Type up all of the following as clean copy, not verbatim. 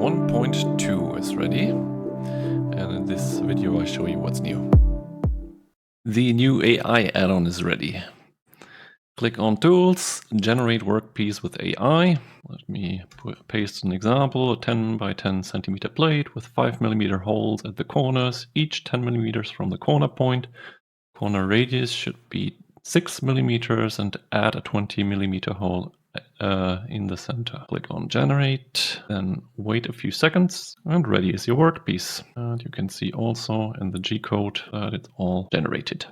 1.2 is ready, and in this video I show you what's new. The new AI add-on is ready. Click on Tools, Generate Workpiece with AI. Let me paste an example, a 10 by 10 centimeter plate with 5mm holes at the corners, each 10mm from the corner point. Corner radius should be 6mm and add a 20mm hole in the center. Click on Generate, then wait a few seconds, and ready is your workpiece. And you can see also in the G-code that it's all generated.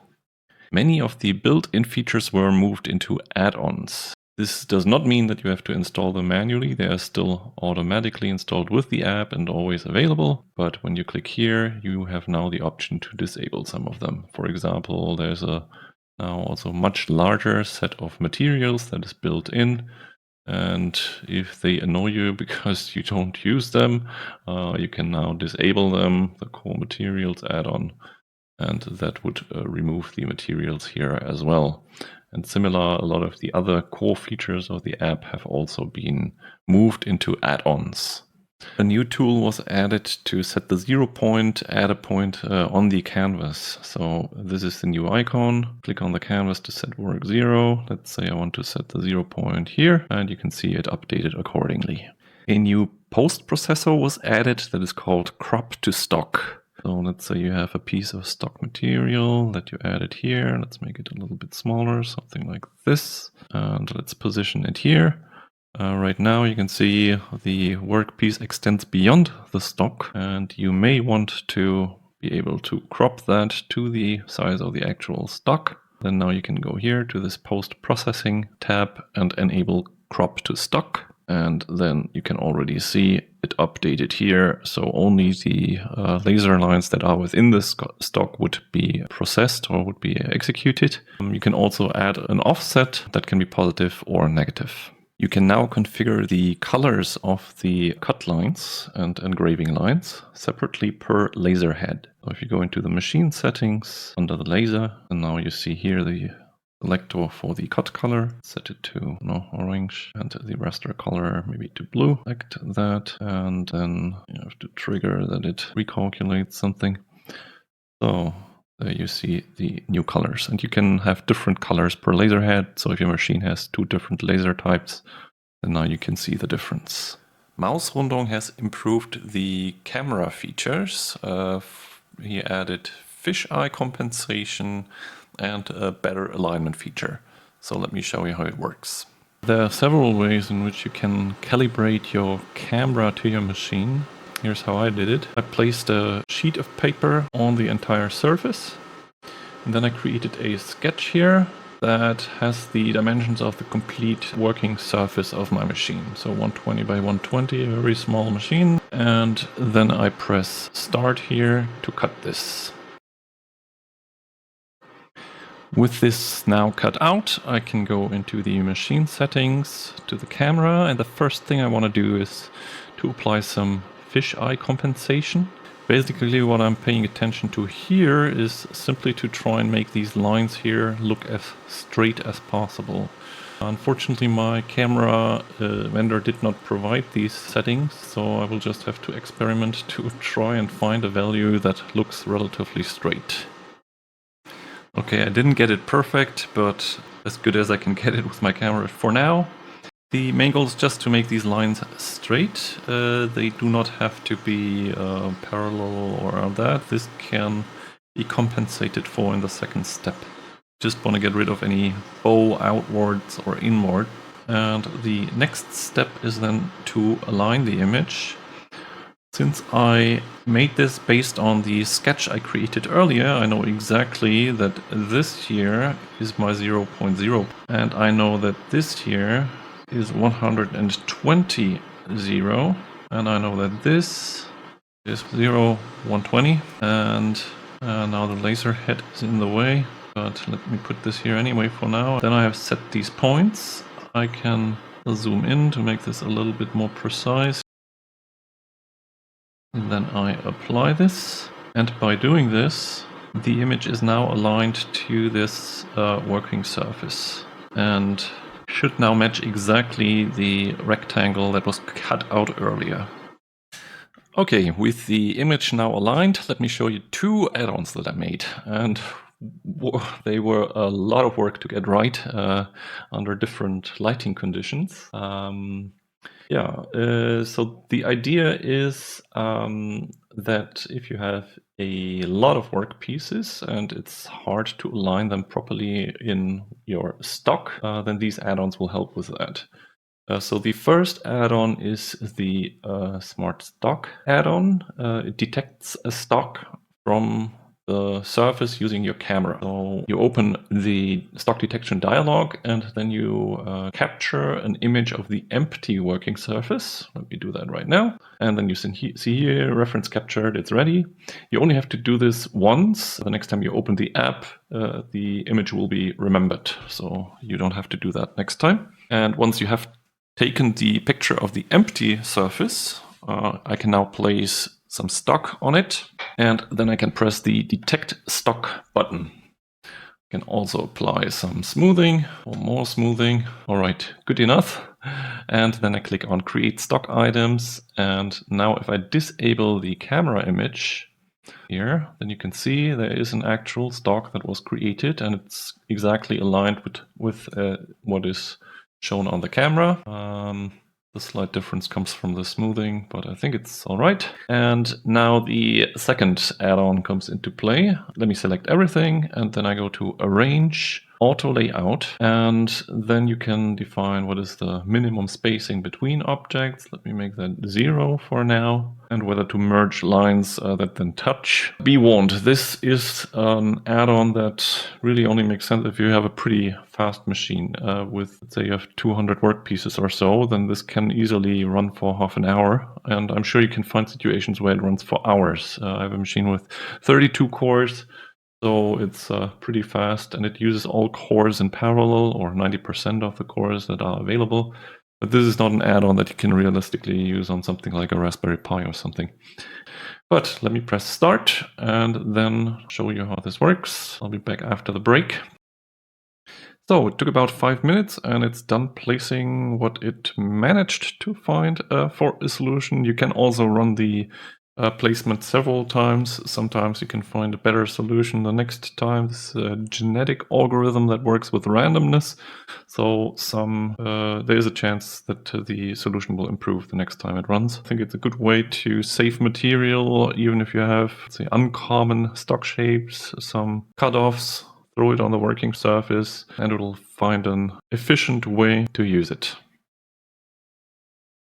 Many of the built-in features were moved into add-ons. This does not mean that you have to install them manually. They are still automatically installed with the app and always available. But when you click here, you have now the option to disable some of them. For example, there's a now also much larger set of materials that is built in. And if they annoy you because you don't use them, you can now disable them, the core materials add-on. And that would remove the materials here as well. And similar, a lot of the other core features of the app have also been moved into add-ons. A new tool was added to set the 0 point, add a point on the canvas. So this is the new icon. Click on the canvas to set work 0. Let's say I want to set the 0 point here, and you can see it updated accordingly. A new post processor was added that is called crop to stock. So let's say you have a piece of stock material that you added here. Let's make it a little bit smaller, something like this. And let's position it here. Right now you can see the workpiece extends beyond the stock, and you may want to be able to crop that to the size of the actual stock. Then now you can go here to this post-processing tab and enable crop to stock. And then you can already see it updated here. So only the laser lines that are within the stock would be processed or would be executed. You can also add an offset that can be positive or negative. You can now configure the colors of the cut lines and engraving lines separately per laser head. So if you go into the machine settings under the laser, and now you see here the selector for the cut color, set it to orange, and the raster color maybe to blue. Select that, and then you have to trigger that it recalculates something. So there you see the new colors, and you can have different colors per laser head. So if your machine has 2 different laser types, then now you can see the difference. Mausrundung has improved the camera features. He added fisheye compensation and a better alignment feature. So let me show you how it works. There are several ways in which you can calibrate your camera to your machine. Here's how I did it. I placed a sheet of paper on the entire surface, and then I created a sketch here that has the dimensions of the complete working surface of my machine. So 120 by 120, a very small machine. And then I press start here to cut this. With this now cut out, I can go into the machine settings to the camera, and the first thing I want to do is to apply some fisheye compensation. Basically what I'm paying attention to here is simply to try and make these lines here look as straight as possible. Unfortunately, my camera vendor did not provide these settings, so I will just have to experiment to try and find a value that looks relatively straight. Okay, I didn't get it perfect, but as good as I can get it with my camera for now. The main goal is just to make these lines straight. They do not have to be parallel or that. This can be compensated for in the second step. Just want to get rid of any bow outwards or inward. And the next step is then to align the image. Since I made this based on the sketch I created earlier, I know exactly that this here is my 0.0, and I know that this here is 120, 0, and I know that this is 0, 120, and now the laser head is in the way, but let me put this here anyway for now. Then I have set these points. I can zoom in to make this a little bit more precise. And then I apply this, and by doing this, the image is now aligned to this working surface, and should now match exactly the rectangle that was cut out earlier. Okay, with the image now aligned, let me show you two add-ons that I made. And they were a lot of work to get right under different lighting conditions. So the idea is that if you have a lot of work pieces and it's hard to align them properly in your stock, then these add-ons will help with that. So the first add-on is the Smart Stock add-on. It detects a stock from the surface using your camera. So you open the stock detection dialog and then you capture an image of the empty working surface. Let me do that right now. And then you see here, reference captured, it's ready. You only have to do this once. The next time you open the app, the image will be remembered. So you don't have to do that next time. And once you have taken the picture of the empty surface, I can now place some stock on it, and then I can press the Detect Stock button. I can also apply some smoothing or more smoothing. All right, good enough. And then I click on Create Stock Items, and now if I disable the camera image here, then you can see there is an actual stock that was created, and it's exactly aligned with what is shown on the camera. The slight difference comes from the smoothing, but I think it's all right. And now the second add-on comes into play. Let me select everything, and then I go to Arrange, Auto Layout, and then you can define what is the minimum spacing between objects. Let me make that 0 for now, and whether to merge lines that then touch. Be warned, this is an add-on that really only makes sense if you have a pretty fast machine. With, let's say, you have 200 work pieces or so, then this can easily run for half an hour. And I'm sure you can find situations where it runs for hours. I have a machine with 32 cores, so it's pretty fast, and it uses all cores in parallel, or 90% of the cores that are available. But this is not an add-on that you can realistically use on something like a Raspberry Pi or something. But let me press Start and then show you how this works. I'll be back after the break. So it took about 5 minutes, and it's done placing what it managed to find for a solution. You can also run the placement several times. Sometimes you can find a better solution the next time. This is a genetic algorithm that works with randomness. So there is a chance that the solution will improve the next time it runs. I think it's a good way to save material, even if you have, say, uncommon stock shapes, some cutoffs. Throw it on the working surface, and it will find an efficient way to use it.